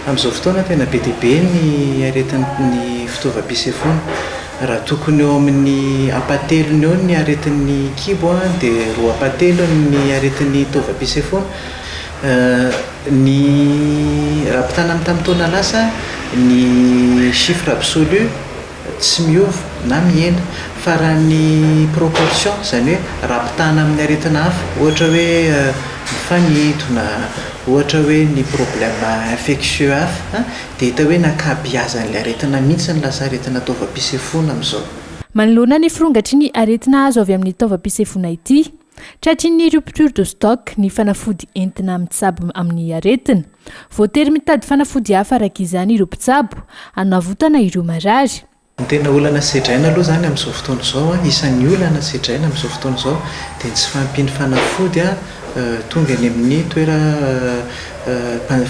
Amin'izao fotoana tena be dia be ny aretin'ny fitaovam-pisefona. Raha tokony eo amin'ny apatelony eo ny aretin'ny kibo dia 2 apatelo ny aretin'ny taova-pisefona. Ny raha mpitana amin'ny tamin'ny taona lasa ny chiffre absolu tsy miova na mienda fa raha ny proportion izany hoe raha mpitana amin'ny aretina hafa ohatra hoe mifanitona ohatra hoe ny problème infectieux hafa dia hita hoe nakabeazan'ilay aretina mihitsy ny lasa aretina taova-pisefona amin'izao. Manoloana ny firongatry ny aretina azo avy amin'ny taova-pisefona ity tratry ny rupture de stock ny fanafody entina mitsabo amin'ny aretina. Voatery mitady fanafody hafa araka izany ireo mpitsabo hanavotana ireo marary. Ny tena olana sedraina aloha izany amin'izao fotoana izao isan'ny olana sedraina amin'izao fotoana izao dia tsy fampiny fanafody tonga any amin'ny toera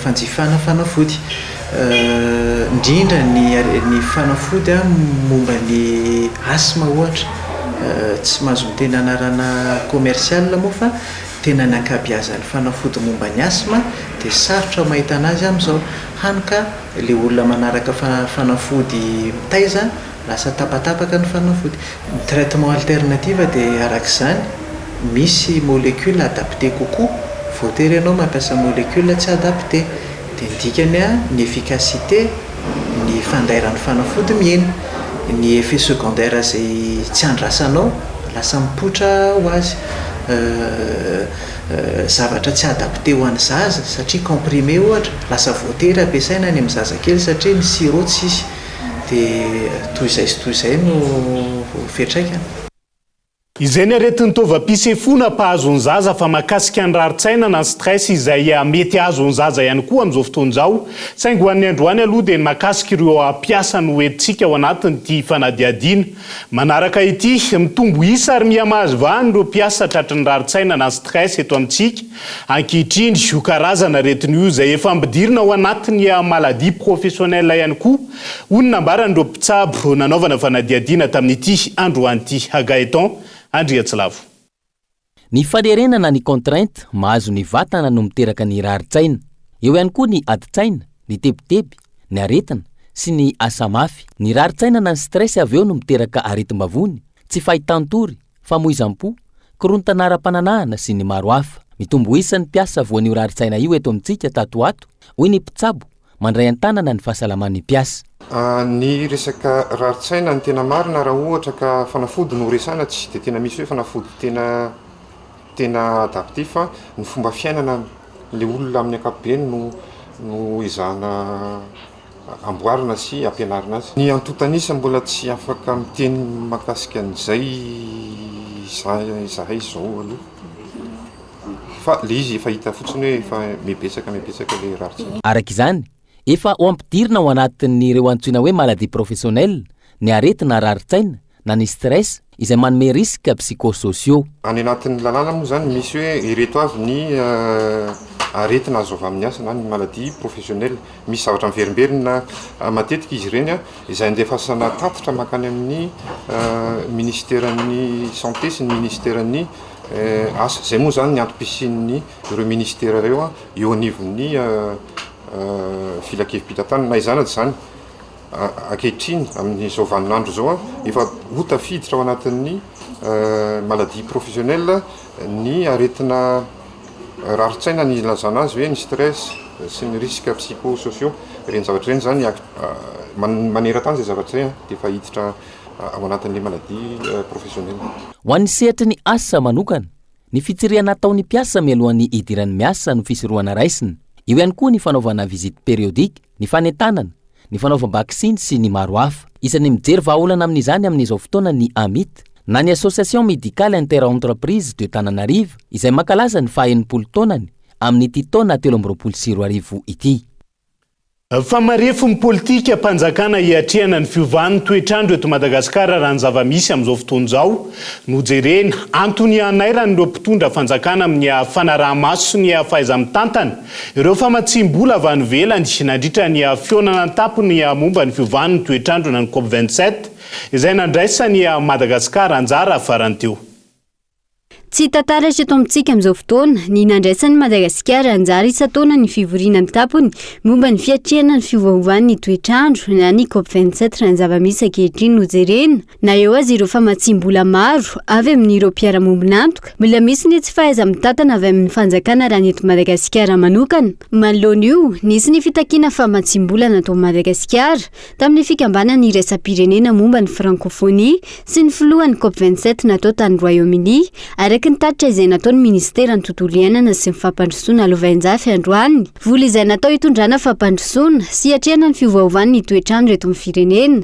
fanjifana fanafody. Indrindra ny fanafody momba ny asma ohatra. Tsy mahazo miteny anarana commercial moa fa tena ny ankabeazan'ny fanafody momba ny asma dia sarotra mahita anazy amin'izao. Hany ka ilay olona manaraka fanafody mitaiza lasa tapatapaka ny fanafody. Ny traitement alternative dia arak'izany misy molécule adapté kokoa, voatery ianao mampiasa molécule tsy adapté dia ny dikany ny efficacité ny fandairan'ny fanafody mihena. Ny effet secondaire izay tsy andrasanao lasa mipotra ho azy. Zavatra tsy adapté ho an'ny zaza satria comprimé ohatra lasa voatery ampiasaina any amin'ny zazakely satria ny sirop tsisy dia toy izay sy toy izay no fiantraikany. Izay ny aretin'ny taova-pisefona mpahazon'ny zaza fa mahakasika ny rarin-tsaina na stress izay mety ahazon'ny zaza ihany koa amin'izao fotoan'izao saingy ho an'ny androany aloha dia mahakasika ireo ampiasa no entintsika ao anatin'ity fanadiadiana. Manaraka ity mitombo isa ary miha-mahazo vahany ireo mpiasa tratry ny rarin-tsaina na stress eto amintsika. Ankehitriny io karazana aretina io izay efa ampidirina ao anatin'ny maladie professionnelle ihany koa hoy nambaran'ireo mpitsabo nanaovana fanadiadiana tamin'ity androanyity Gaëtan Andriatsilavo. Ny faderenana ny contrainte mahazo ny vatana no miteraka ny rarin-tsaina. Eo ihany koa ny adi-tsaina, ny tebiteby, ny aretina sy ny asa mafy. Ny rarin-tsaina na ny stress avy eo no miteraka aretim-bavony, tsy fahitan-tory, famoizam-po, korontanara-pananahana sy ny maro hafa. Mitombo isan'ny mpiasa voan'io rarin-tsaina io eto amintsika tato ato, hoy ny mpitsabo mandray an-tanana ny fahasalaman'ny mpiasa. Ny resaka rarin-tsaina ny tena marina raha ohatra ka fanafody no resana tsy dia tena misy hoe fanafody tena adapté fa ny fomba fiainana le olona amin'ny ankapobeny no izahana amboarina sy ampianarina azy. Ny antotanisa mbola tsy afaka miteny mahakasika an'izay izahay izao aloha. Fa le izy efa hita fotsiny hoe efa mibetsaka le rarin-tsaina. Araka izany, efa ho ampidirina ao anatin'ireo antsoina hoe maladie professionnelle ny aretina rarin-tsaina na ny stress izay manome risque psychosociaux. Any anatin'ny lalàna moa zany misy hoe ireto avy ny aretina azo avy amin'ny asa na ny maladie professionnelle. Misy zavatra miverimberina matetika izy ireny izay andefasana tatitra makany amin'ny ministèren'ny santé sy ny ministèren'ny asa. Zay moa zany ny antom-pisian'ny ireo ministère ireo eo anivon'ny filakevim-pitantanana na izany zany ankehitriny amin'izao vaninandro zao efa ho tafiditra ao anatin'ny maladie professionnelle ny aretina rarin-tsaina ny ilazana azy hoe ny stress sy ny risque psychosociaux reny zavatra reny zany maneran-tany zay zavatra zay dia efa hiditra ao anatin'le maladie professionnelle. Ho an'ny sehatra ny asa manokana, ny fitsiriana ataon'ny mpiasa mialohan'ny idiran'ny miasa no fisorohana raisiny. Io ihany koa ny fanaovana visite périodique, ny fanentanana, ny fanaovam-baksiny sy ny maro hafa. Isan'ny mijery vahaolana amin'izany amin'izao fotoana ny AMIT, na ny Association Médicale Inter-Entreprise de Tananarive, izay mankalaza ny faha-80 taonany amin'ity taona 2024 ity. Fa marefon'ny politika mpanjakana hiatrehana ny fiovan'ny toetrandro eto Madagasikara raha ny zava-misy amin'izao fotoana izao no jerena Antony Anairany ireo mpitondra fanjakana amin'ny fanaraha-maso sy ny fahaiza-mitantana ireo famatsim-bola avy any ivelany nandritra ny fionana tampony momba ny fiovan'ny toetrandro na ny COP27 izay nandraisany Madagasikara anjara faranteo. Tsy tantaratra eto amintsika amin'izao fotoana ny nandraisan'ny Madagasikara anjara isa-taona ny fivoriana amin'ny tampony momba ny fiatrehana ny fiovaovan'ny toetrandro na ny COP27 raha ny zava-misy ankehitriny no jerena na eo azy ireo famatsim-bola maro avy amin'ireo mpiara-mombon'antoka mbola misy ny tsy fahaiza-mitantana avy amin'ny fanjakana raha ny eto Madagasikara manokana. Manoloana io nisy ny fitakiana famatsim-bola natao Madagasikara tamin'ny fikambanany iraisam-pirenena momba ny francophonie sy ny filohan'ny COP27 natao tany Royaume-Uni araka ny tatitra izay nataon'ny ministera ny tontolo iainana sy ny fampandrosoana alovain-jafy androany. Vola izay natao hitondrana fampandrosoana sy hiatrehana ny fiovaovan'ny toetrandro eto amin'ny firenena.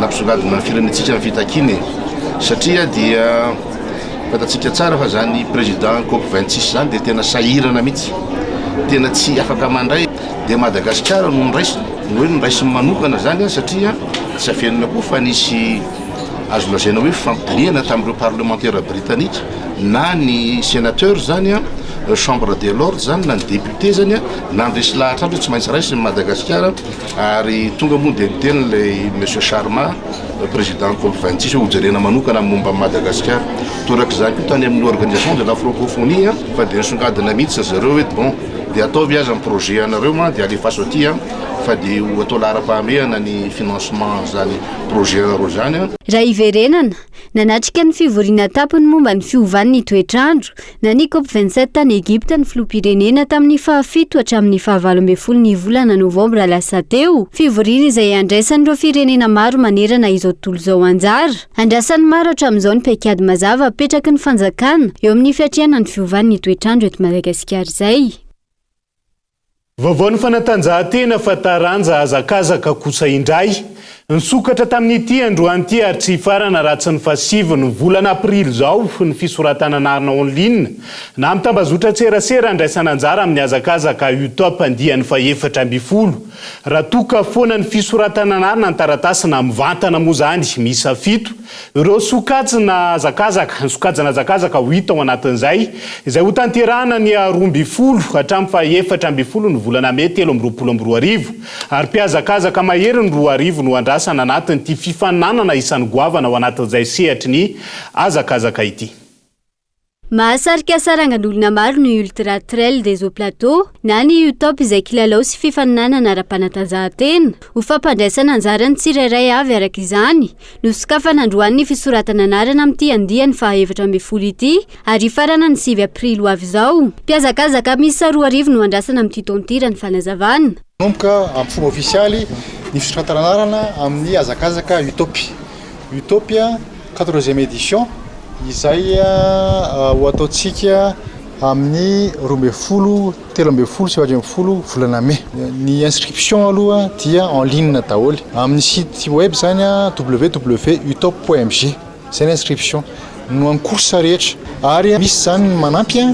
Nampisongadina ny firenentsika amin'ny fitakiny satria dia fatatsika tsara fa zany président COP26 zany dia tena sahirana mihitsy, tena tsy afaka mandray dia Madagasikara no niraisiny manokana zany satria safianina koa fa nisy azo lazaina hoe fampidiriana tamin'ireo parlementaire britannique na ny sénateur zany chambre de l'ordre zany na ny député zany nandresy lahatra andro tsy maintsy raisiny Madagasikara ary tonga moa dia niteny le monsieur Charma président COP26 hoe hojerena manokana momba Madagasikara toraka zany koa tany amin'ny organisation de la francophonie fa dia nisongadina mihitsy zareo hoe bon dia atao viaza amin'ny projet anareo dia alefaso aty fa dia atao lara-pahamehana ny financement zany projet anareo zany. Raha iverenana nanatrika ny fivoriana tampony momba ny fiovan'ny toetrandro na ny COP27 tany Egypta ny filoham-pirenena tamin'ny 7 hatramin'ny 9 ny volana Novambra lasa teo. Fivoriana izay andraisan'ireo firenena maro manerana izao tontolo izao anjara. Andrasan'ny maro hatramin'izao ny paikady mazava apetraky ny fanjakana eo amin'ny fiatrehana ny fiovan'ny toetrandro eto Madagasikara izay. Vaovao ny fanatanjahantena fa taranja hazakazaka kosa indray. Nisokatra tamin'ity androany ary tsy farana raha tsy ny fahasivy ny volana aprily zao ny fisoratana anarina en ligne na amin'ny tambazotra tserasera andraisana anjara amin'ny hazakazaka UTOP andiany fa 7 raha toka foana ny fisoratana anarina ny taratasina mivantana moa zany misa 7 ireo sokajina hazakazaka ny sokajina hazakazaka 8 ao anatin'izay izay ho tanterahana ny 12 hatramin'ny fa 7 ny volana May 2024 ary mpiazakazaka mahery ny 2 no andrasana anatin'ity fifananana isan'ny goavana ao anatin'izay sehatry ny hazakazaka ity. Mahasarika sarangan'olona maro ny Ultra Trail des Hauts Plateaux na ny UTOP izay kilalao sy fifaninanana ara-panatanjahantena ho fampandraisana anjarany tsirairay avy araka izany nosokafana androany fisoratana anarana amin'ity andiany fa 7 ity ary farana ny 9 aprily ho avy izao. Mpiazakazaka misy 2 no andrasana amin'ity tontira ny fanazavana. Nomboka amin'ny fomba ofisialy ny fisoratana anarana amin'ny hazakazaka Utopia 4e édition izay ho ataontsika amin'ny 12, 13 sy 14 volana May. Ny inscription aloha dia en ligne daholo amin'ny site web zany www.utop.mg zay ny inscription no amin'ny course rehetra ary misy zany manampy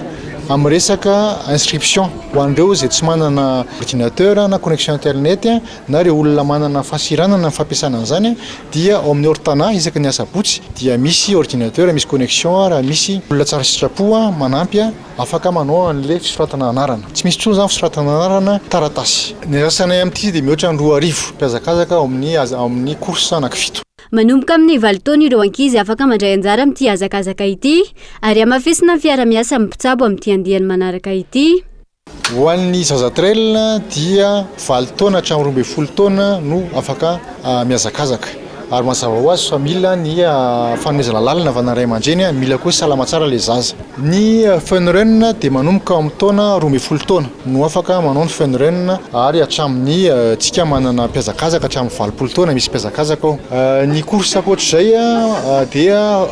amin'ny resaka inscription ho an'ireo izay tsy manana ordinateur na connexion internet na ireo olona manana fasiranana ny fampiasana an'izany dia ao amin'ny ortana isaky ny asabotsy dia misy ordinateur, misy connexion raha misy olona tsara sitrapo manampy afaka manao an'ilay fisoratana anarana. Tsy misy tsony zany fisoratana anarana taratasy. Ny asanay amin'ity dia mihoatra ny 2 mpiazakazaka ao amin'ny course anaky 7. Manomboka amin'ny 7 taona ireo ankizy afaka mandray anjara amin'ity hazakazaka ity ary amafisina ny fiara-miasa mipitsabo amin'ity andiany manaraka ity. Ho an'ny zaza trail dia 7 taona hatramin'ny 12 taona no afaka mihazakazaka. ary mazava ho azy fa mila ny fanomezana lalina vanaray aman-dreny mila koa salama tsara le zaza. Ny Fenren dia manomboka amin'ny taona 12 taona no afaka manao ny Fenren ary hatramin'ny tsika manana mpiazakazaka hatramin'ny 20 taona misy mpiazakazaka ao. Ny course akoatr'izay dia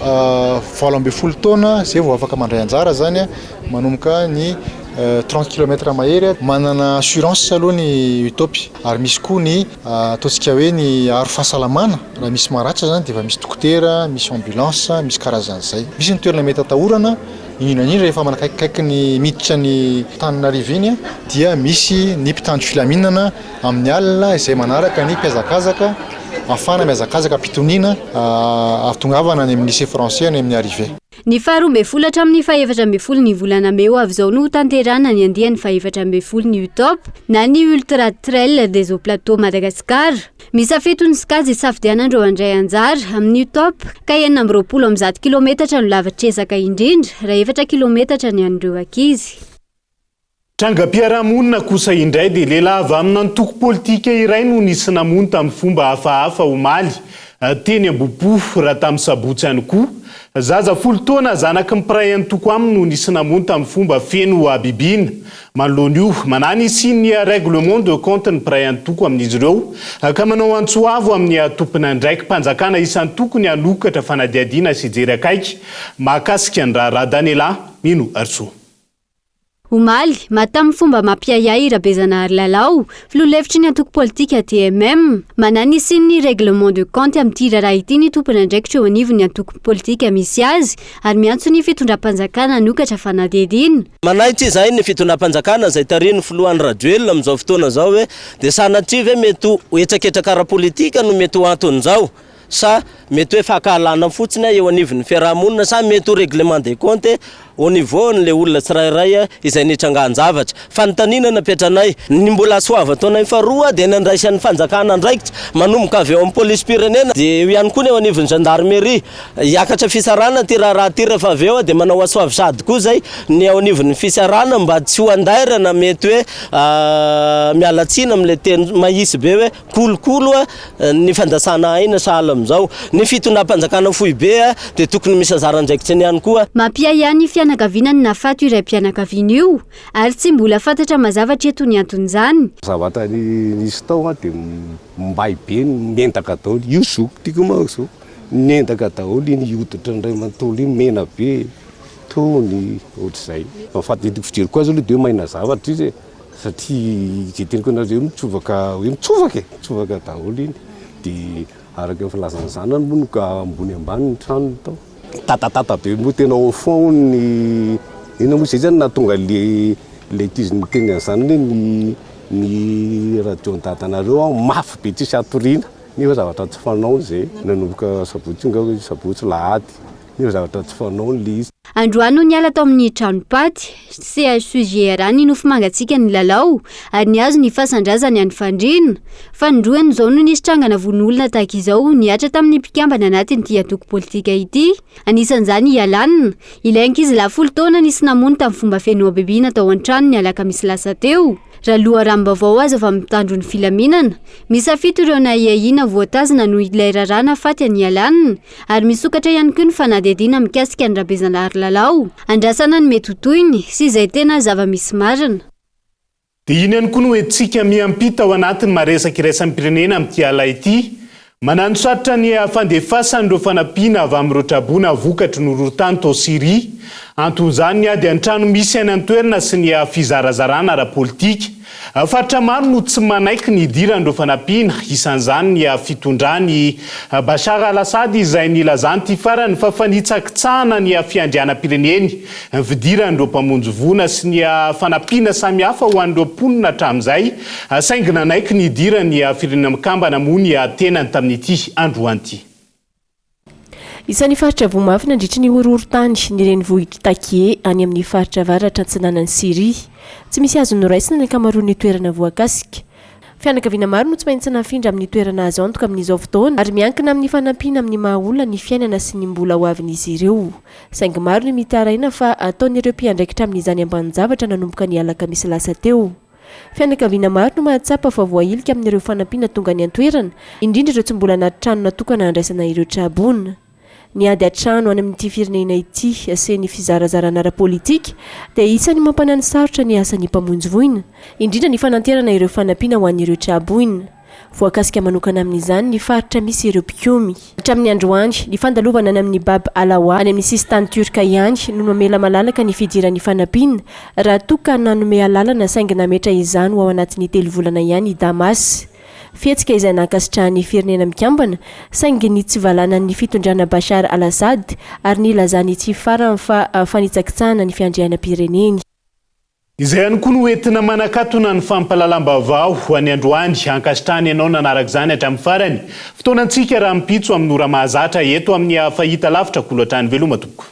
12 taona zay vao afaka mandray anjara zany manomboka ny 30 km mahery manana assurance aloha ny Utopie ary misy koa ny ataontsika hoe ny aro fahasalamana raha misy maratra zany dia efa misy dokotera, misy ambulance, misy karazan'izay. Misy ny toerana mety atahorana indrindra rehefa manakaikikaiky ny miditra ny Tananarivo iny dia misy ny mpitandro filaminana amin'ny alina izay manaraka ny mpiazakazaka afana miazakazaka pitoniana ahatongavana any amin'ny lycée français any amin'ny arrivé. Ny 12 hatramin'ny 14 ny volana May avy izao no tanterana ny andiany 14 ny Utopie na ny Ultra Trail des Hauts Plateaux Madagascar. Misafeto ny skazy safidianandreo andray anjara amin'ny Utopie ka 920 kilometatra no lavatresaka indrindra raha 4 kilometatra ny an'ireo ankizy. Trangam-piarahamonina kosa indray dia lehilahy avy amin'ny antoko politika iray no nisy namono tamin'ny fomba hafahafa omaly teny Ambohipo raha tamin'ny sabotsy ihany koa. Zaza 10 taona zanaky ny mpiray antoko aminy no nisy namono tamin'ny fomba feno abibiana. Manoloana io manany sy ny règlement de compte ny mpiray antoko amin'izy ireo ka manao antsoavo amin'ny tompona ndraiky mpanjakana isan'ny tokony hanokatra fanadiadiana sy jery akaiky mahakasika ny raharaha Danela Mino Arso. Omaly matamin'ny fomba mampiayay Rabezanahary Lalao, filoha-hevitry ny antoko politika TMM, manany sy ny règlement de compte amin'ity raharaha ity ny tompona ndraikitra eo anivon'ny antoko politika misy azy ary miantso ny fitondram-panjakana hanokatra fanadiadiana. Manaitsy izay ny fitondram-panjakana izay tariny filohan'ny Rajoelina amin'izao fotoana izao hoe dia sanatria ve mety ho etsaketraka ara-politika no mety ho anton'izao sa mety hoe fahakalana fotsiny eo anivon'ny fiarahamonina sa mety ho règlement de compte au niveau n'le olona tsirairay izay nitrangan-javatra. Fanontaniana napetranay ny mbola soava taonay faharoa dia nandraisan'ny fanjakana ndraikitra manomboka avy eo amin'ny polisy pirenena dia eo ihany koa ny eo anivon'ny gendarmerie hiakatra fisarana ty raharaha ty rehefa avy eo dia manao asoavy sady koa zay ny eo anivon'ny fisarana mba tsy ho andairana mety hoe mialatsina amin'le teny mahisy be hoe kolokolo ny fandasana aina sahala amin'izao. Ny fitondram-panjakana fohy be dia tokony misy anjaran-draikitra ny ihany koa. Mampiayany fianakavianany nafato iray mpianakaviana io ary tsy mbola fantatra mazavatra eto ny anton'izany. Zavatra nisy tao dia mbay be mentaka daholo io zoko tiako mazo mentaka daholo iny hoditra ndray manontolo iny mena be tony ohatr'izay. Mahafaty fijery koa azy aloha dia maina zavatra izy satria izay teniko anareo mitsovaka daholo iny dia araka ny filazana zanany moa no ka ambony ambany ny trano tao. Tatatata be moa tena au fond ny ina moa zay zany nahatonga le tiziny teny an'izany hoe ny radio datanareo mafy be tsisy atoriana nefa zavatra tsy fanao zay nanomboka sabotsy nga hoe sabotsy lahady nefa zavatra tsy fanao le izy. Androany no niala tao amin'ny tranopaty CHUGR ny nofo mangatsika ny lalao ary niazo ny fasandrazany any fandrina fa ndroany zao no nisy trangana von'olona tahaka izao niatra tamin'ny mpikambana anatin'ity antoko politika ity. Anisan'izany Ialanina ilay ankizy lahy 10 taona nisy namono tamin'ny fomba feno abibiana tao an-trano ny alaka misy lasa teo. Raha loha rambavao azy avy mitandro ny filaminana misafito ireo nahiahina voatazana no ilay rarana faty any Ialanina ary misokatra ihany koa ny fanadiadiana mikasika ny Rabezanahary Lalao andrasana ny mety hotoiny sy izay tena zava-misy marina. Dia iny ihany koa no hoe miampita ao anatin'ny maresaka iraisam-pirenena amin'ity ala ity mananosatrotra ny fandefasan'ireo fanampiana avy amin'ireo trabona vokatry ny horohotany tao Siria. Anton'izany dia an-trano misy any an-toerana sy ny fizarazarana ara-politika. Faritra maro no tsy manaiky ny idiran'ireo fanampiana isan'izany ny fitondrany Bashar al-Assad izay nilazany ty farany fa fanitsakitsahana ny fiandrianam-pireneny vidiran'ireo mpamonjy vona sy ny fanampiana samihafa ho an'ireo mponina hatramin'izay saingy nanaiky ny idirany firenena mikambana moa ny tenany tamin'ity androany ity. Isan'ny faritra vomafy nandritra ny horohorotany nireny vohitra Takie any amin'ny faritra avaratra antsinanan'ny Siria. Tsy misy azo noraisina ny ankamaroan'ny toerana voakasika. Fianakaviana maro no tsy maintsy nafindra amin'ny toerana azo antoka amin'izao fotoana ary miankina amin'ny fanampiana amin'ny mahaolona ny fiainana sy ny mbola ho avin'izy ireo. Saingy maro ny mitaraina fa ataon'ireo mpiandraikitra amin'izany ambaninjavatra nanomboka ny alaka misy lasa teo. fianakaviana maro no mahatsapa fa voailika amin'ireo fanampiana tonga ny antoerana indrindra ireo tsy mbola anaty trano natokana handraisana ireo trabonina ny ady an-trano any amin'ity firenena ity aseny fizarazarana ara-politika dia isany mampanany sarotra ny asan'ny mpamonjy voina indrindra ny fananterana ireo fanampiana ho an'ireo traboina voakasika manokana amin'izany ny faritra misy ireo mpikomy hatramin'ny androany ny fandalovana any amin'ny baba alawa any amin'ny sistany turka ihany no mamela malalaka ny fidiran'ny fanampiana raha toka nanome alalana saingina metra izany ho ao anatin'ny 3 volana ihany damasy fihetsika izay nankasitrahany firenena mikambana saingy ny tsy valanan'ny fitondrana Bashar al-Assad ary ny lazany tsy farany fa fanitsakitsahana ny fiandrianam-pireneny. Izay ihany koa no entina manakatona ny fampahalalam-baovao ho any androany ankasitrahany ianao nanaraka izany hatramin'ny farany fotoanantsika raha mipitso amin'ny ora mahazatra eto amin'ny fahita lavitra kolohatrany veloma tompoko.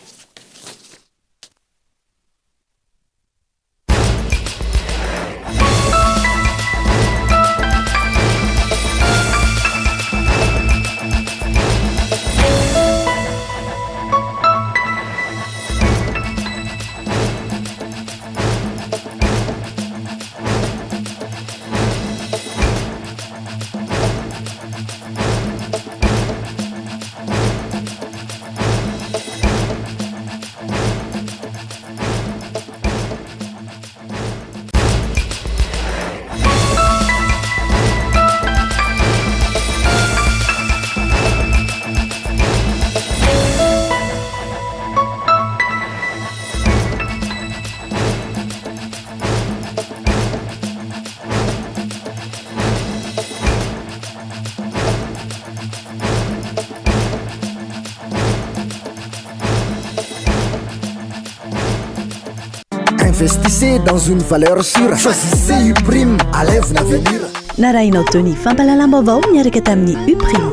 Investissez dans une valeur sûre. Choisissez Uprime à l'avenir. Naraina Tony, Fampalalambauvau, miaraka tamin'ny Uprime.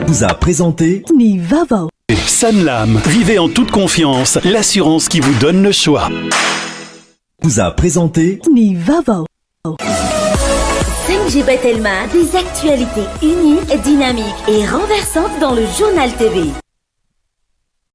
Vous a présenté Nivavau. Sanlam, vivez en toute confiance, l'assurance qui vous donne le choix. Vous a présenté Nivavau. 5G Batelma, des actualités uniques, dynamiques et renversantes dans le journal TV.